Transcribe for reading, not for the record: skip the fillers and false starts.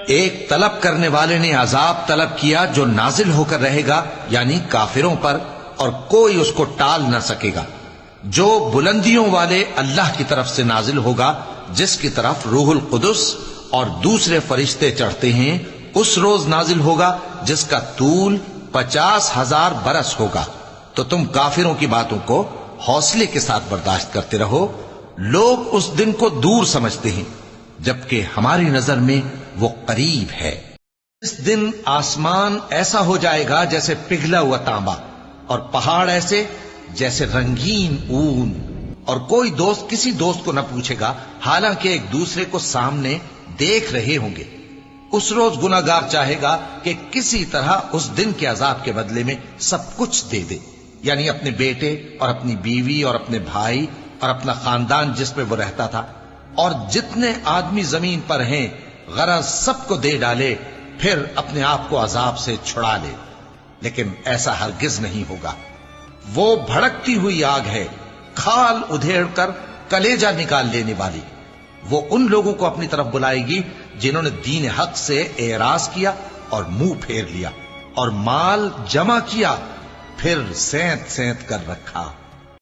ایک طلب کرنے والے نے عذاب طلب کیا جو نازل ہو کر رہے گا یعنی کافروں پر، اور کوئی اس کو ٹال نہ سکے گا، جو بلندیوں والے اللہ کی طرف سے نازل ہوگا، جس کی طرف روح القدس اور دوسرے فرشتے چڑھتے ہیں، اس روز نازل ہوگا جس کا طول 50,000 برس ہوگا۔ تو تم کافروں کی باتوں کو حوصلے کے ساتھ برداشت کرتے رہو۔ لوگ اس دن کو دور سمجھتے ہیں جبکہ ہماری نظر میں وہ قریب ہے۔ اس دن آسمان ایسا ہو جائے گا جیسے پگھلا ہوا تانبا، اور پہاڑ ایسے جیسے رنگین اون، اور کوئی دوست کسی دوست کو نہ پوچھے گا حالانکہ ایک دوسرے کو سامنے دیکھ رہے ہوں گے۔ اس روز گناہگار چاہے گا کہ کسی طرح اس دن کے عذاب کے بدلے میں سب کچھ دے دے، یعنی اپنے بیٹے اور اپنی بیوی اور اپنے بھائی اور اپنا خاندان جس میں وہ رہتا تھا، اور جتنے آدمی زمین پر ہیں غرض سب کو دے ڈالے، پھر اپنے آپ کو عذاب سے چھڑا لے۔ لیکن ایسا ہرگز نہیں ہوگا۔ وہ بھڑکتی ہوئی آگ ہے، کھال ادھیڑ کر کلیجہ نکال لینے والی۔ وہ ان لوگوں کو اپنی طرف بلائے گی جنہوں نے دین حق سے اعراض کیا اور منہ پھیر لیا، اور مال جمع کیا پھر سینت سینت کر رکھا۔